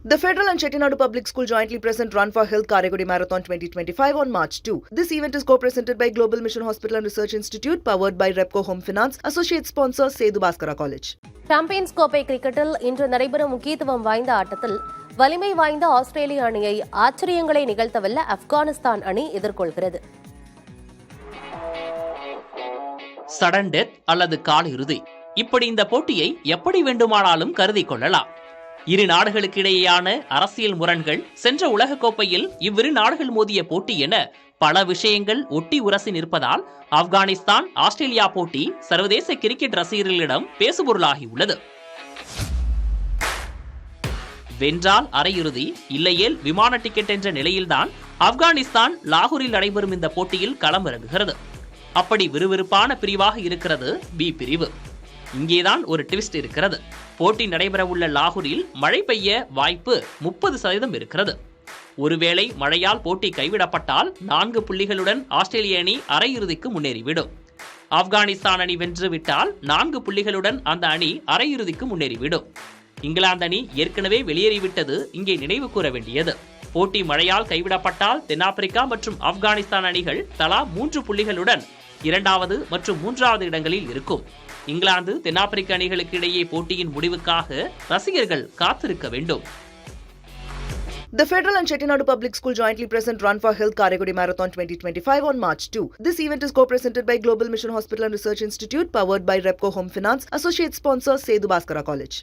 The Federal and Chettinadu Public School jointly present Run for Health Karegudi Marathon 2025 on March 2. This event is co-presented by Global Mission Hospital and Research Institute, powered by Repco Home Finance, associate sponsor Sethu Bhaskara College. Champions கோப்பை கிரிக்கெட்டில் இன்று நடைபெறும் முக்கியத்துவம் வாய்ந்த ஆட்டத்தில் வலிமை வாய்ந்த ஆஸ்திரேலிய அணியை ஆச்சரியங்களை நிகழ்த்தவல்ல ஆப்கானிஸ்தான் அணி எதிர்கொள்கிறது. சடன் டெத் அல்லது காலிறுதி, இப்படி இந்த போட்டியை எப்படி வேண்டுமானாலும் கருதி கொள்ளலாம். இரு நாடுகளுக்கிடையேயான அரசியல் முரண்கள், சென்ற உலகக்கோப்பையில் இவ்விரு நாடுகள் மோதிய போட்டி என பல விஷயங்கள் ஒட்டி உரசி நிற்பதால் ஆப்கானிஸ்தான் ஆஸ்திரேலியா போட்டி சர்வதேச கிரிக்கெட் ரசிகர்களிடம் பேசுபொருளாகியுள்ளது. வென்றால் அரையிறுதி, இல்லையேல் விமான டிக்கெட் என்ற நிலையில்தான் ஆப்கானிஸ்தான் லாகூரில் நடைபெறும் இந்த போட்டியில் களமிறங்குகிறது. அப்படி விறுவிறுப்பான பிரிவாக இருக்கிறது பி பிரிவு. இங்கேதான் ஒரு ட்விஸ்ட் இருக்கிறது. போட்டி நடைபெறவுள்ள லாகூரில் மழை பெய்ய வாய்ப்பு 30% இருக்கிறது. ஒருவேளை மழையால் போட்டி கைவிடப்பட்டால் 4 புள்ளிகளுடன் ஆஸ்திரேலிய அணி அரையிறுதிக்கு முன்னேறிவிடும். ஆப்கானிஸ்தான் அணி வென்றுவிட்டால் 4 புள்ளிகளுடன் அந்த அணி அரையிறுதிக்கு முன்னேறிவிடும். இங்கிலாந்து அணி ஏற்கனவே வெளியேறிவிட்டது இங்கே நினைவு கூற வேண்டியது. போட்டி மழையால் கைவிடப்பட்டால் தென்னாப்பிரிக்கா மற்றும் ஆப்கானிஸ்தான் அணிகள் தலா 3 புள்ளிகளுடன் 2வது மற்றும் 3வது இடங்களில் இருக்கும். இங்கிலாந்து தென்னாப்பிரிக்க அணிகளுக்கு இடையே போட்டியின் முடிவுக்காக ரசிகர்கள் காத்திருக்க வேண்டும். The Federal and Chettinadu Public School jointly present Run for Health Karegudi Marathon 2025 on March 2. This event is co-presented by Global Mission Hospital and Research Institute, powered by Repco Home Finance, associate sponsor Sethu Bhaskara College.